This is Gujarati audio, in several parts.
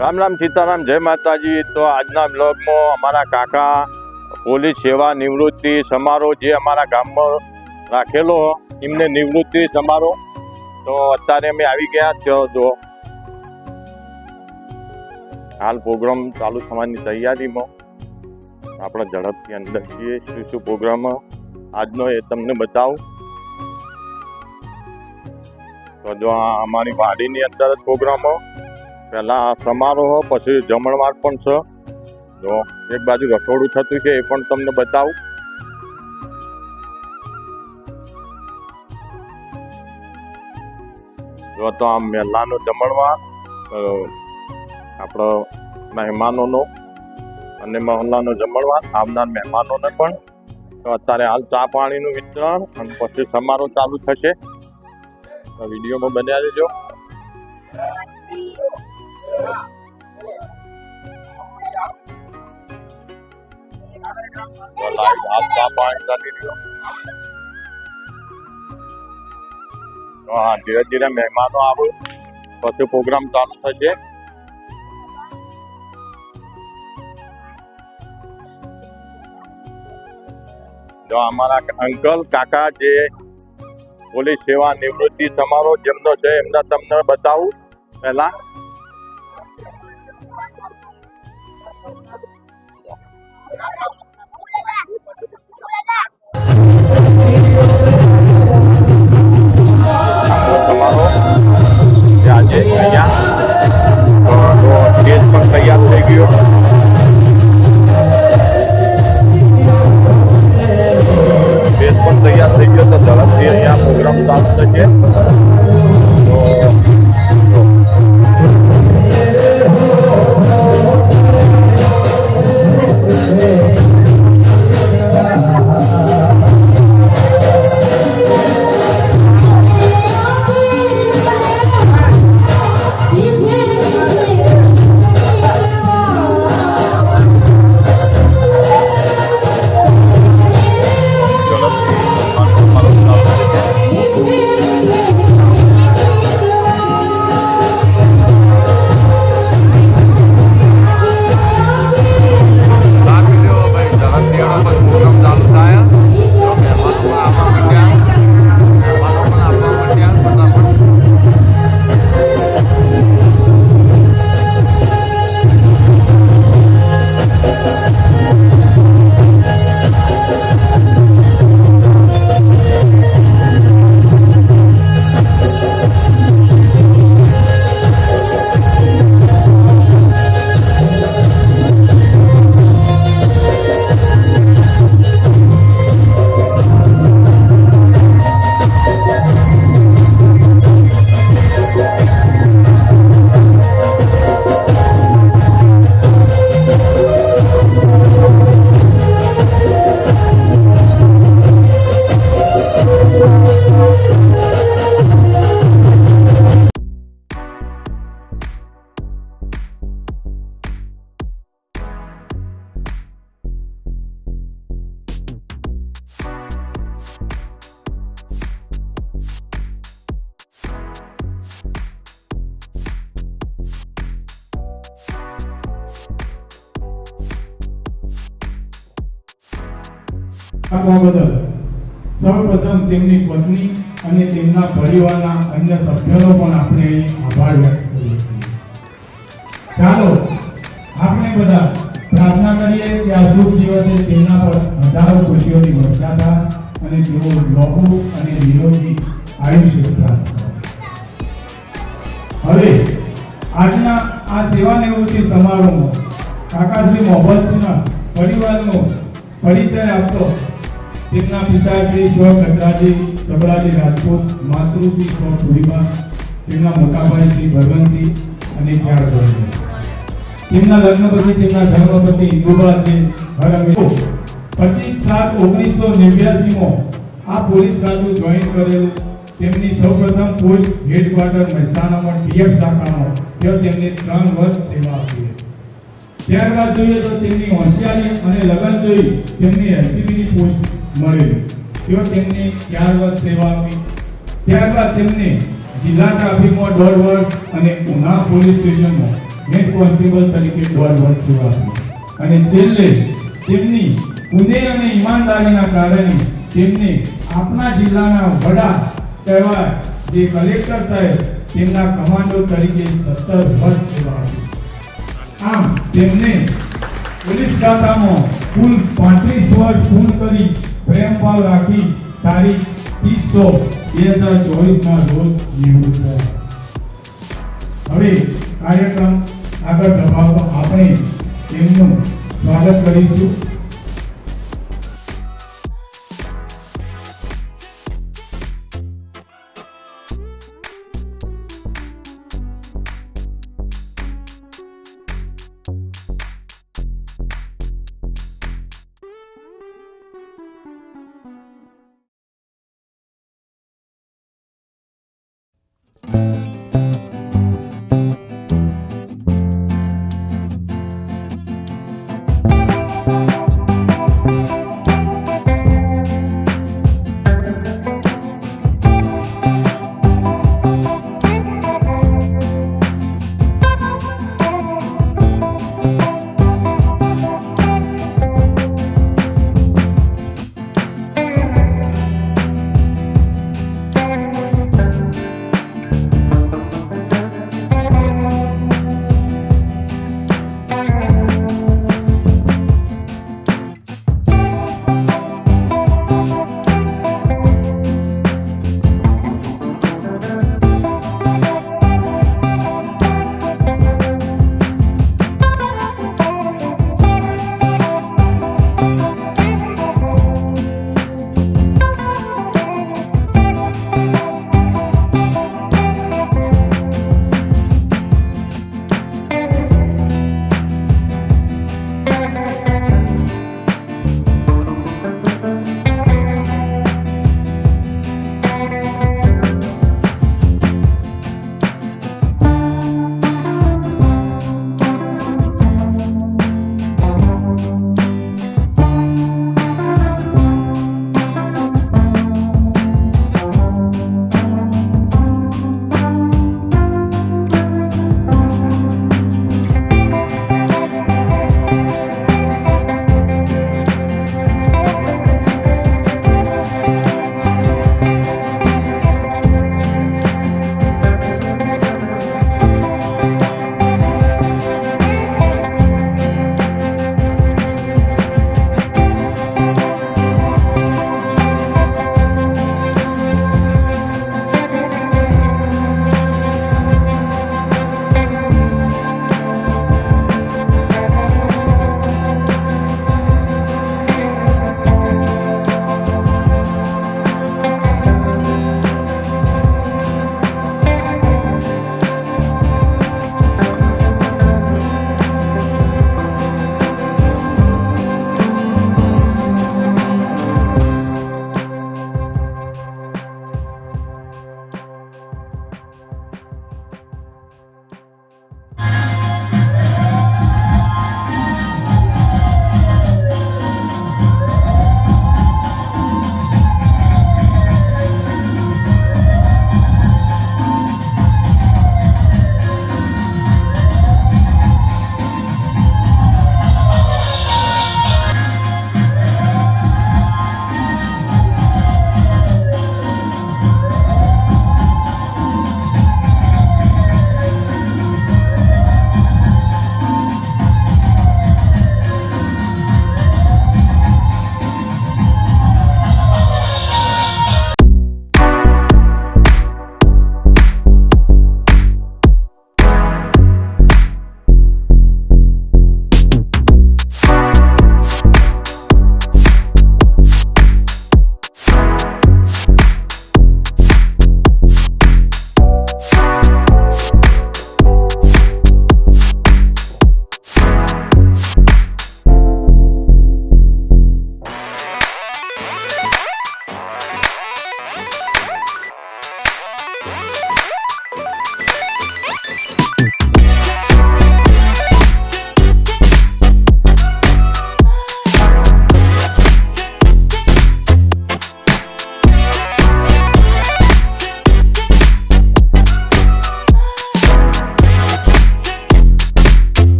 રામ રામ સીતારામ, જય માતાજી। તો આજના બ્લોગમાં અમારા કાકા પોલીસ સેવા નિવૃત્તિ સમારોહ જે અમારા ગામમાં રાખેલો એમને નિવૃત્તિ સમારોહ, તો અત્યારે અમે આવી ગયા છો। તો હાલ પ્રોગ્રામ ચાલુ થવાની તૈયારીમાં આપણે ઝડપથી અંદર છીએ। શું પ્રોગ્રામ આજનો એ તમને બતાવું। તો જો અમારી વાડીની અંદર જ પ્રોગ્રામ, પહેલા સમારોહ પછી જમણવાર પણ છે। જો એક બાજુ રસોડું થતું છે એ પણ તમને બતાવું। જો તો આમ મહેલાનો જમણવાર આપણો મહેમાનોનો અને મહલ્લાનો જમણવાર આવનાર મહેમાનોને પણ। તો અત્યારે હાલ ચા પાણીનું વિતરણ અને પછી સમારોહ ચાલુ થશે। તો વિડીયોમાં બન્યા રહેજો। ચા પાણી ચાલી રહ્યો। તો હા, ધીરે ધીરે મહેમાનો આવે પછી પ્રોગ્રામ ચાલુ થશે। જો અમારા અંકલ કાકા જે પોલીસ સેવા નિવૃત્તિ સમારોહ જેમનો છે એમના તમને બતાવું। પહેલા સમારોહ આજે અહીંયા સ્ટેજ પણ તૈયાર થઈ ગયો। સ્ટેજ પણ તૈયાર થઈ ગયો, તો ઝડપથી અહીંયા પ્રોગ્રામ ચાલુ થશે। સૌપ્રથમ તેમની પત્ની અને તેમના પરિવારના અન્ય સભ્યોનો પણ આપણે આભાર વ્યક્ત કરીએ છીએ। ચાલો આપણે બધા પ્રાર્થના કરીએ કે આ શુભ દિવસે તેમના પર હજારો ખુશીઓની વર્ષા થાય અને તેઓ લાંબુ અને નિરોગી આયુષ્ય પ્રાપ્ત કરે। હવે આજના આ સેવા નિવૃત્તિ સમારોહમાં કાકાશ્રી મોહમ્મદસિંહના પરિવારનો પરિચય આપતો તેમના પિતાશ્રી સ્વ કચરાજી ચબરાજી રાજપૂત, માતૃશ્રી સ્વ પુરીબા, તેમના મોટાભાઈ શ્રી ભગવંતસિંહ અને 4 ભાઈઓ। તેમના લગ્ન પછી તેમના ધર્મપત્ની ઇન્દુબા છે હરમેશો 25/7/1989માં આ પોલીસ ખાતું જોઈન કરેલું। તેમની સૌપ્રથમ પોસ્ટ હેડક્વાર્ટર મહેસાણામાં ટીએફ શાખામાં, ત્યાં તેમને 3 વર્ષ સેવા આપી। ત્યારબાદ જોઈએ તો તેમની હોશિયારી અને લગન જોઈ તેમની એલસીબીની પોસ્ટ મળેલી, તેઓ તેમને 4 વર્ષ સેવા આપી। ત્યારબાદ તેમને જિલ્લા ટ્રાફિકમાં 1.5 વર્ષ અને ઉના પોલીસ સ્ટેશનમાં હેડ કોન્સ્ટેબલ તરીકે 1.5 વર્ષ સેવા આપી અને છેલ્લે તેમની ઉદય અને ઈમાનદારીના કારણે તેમને આપણા જિલ્લાના વડા કહેવાય જે કલેક્ટર સાહેબ તેમના કમાન્ડો તરીકે 17 વર્ષ સેવા આપી. આમ તેમને પોલીસ ખાતામાં કુલ 35 વર્ષ પૂર્ણ કરી પ્રેમભાવ રાખી તારીખ 30/6/2024 ના રોજ નિવૃત્ત થયા. હવે કાર્યક્રમ આગળ ધપાવવા આપણે તેમનું સ્વાગત કરીશું.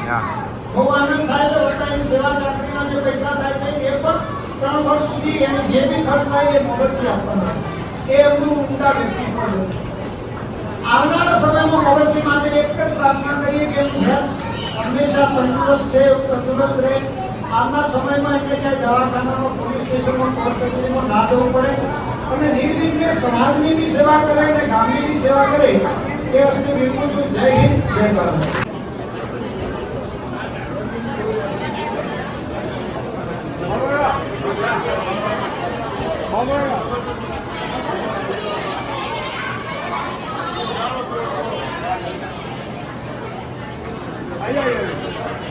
હા. બહુ આનંદ થાય છે. વસ્તાની સેવા ચાકરીના જે પૈસા થાય છે એ પણ 3 વર્ષ સુધી એને જે બી ખર્ચ થાય એ મોગલથી આપવાના. એ એમનું ઊંડા વ્યક્તિત્વ છે. આવનારા સમયમાં મોગલસિંહ માટે એક જ પ્રાર્થના કરીએ કે એમનું હેલ્થ હંમેશા તંદુરસ્ત છે, તંદુરસ્ત રહે. આવનાર સમયમાં એમને ક્યાંય દવાખાનામાં, પોલીસ સ્ટેશનમાં, કોર્ટ કચેરીમાં ના જવું પડે અને નિર્વિઘ્ને સમાજની બી સેવા કરે અને ગામની બી સેવા કરે એ અસ્તુ બિલકુલ છું. જય હિન્દ, જય ભારત. આઈ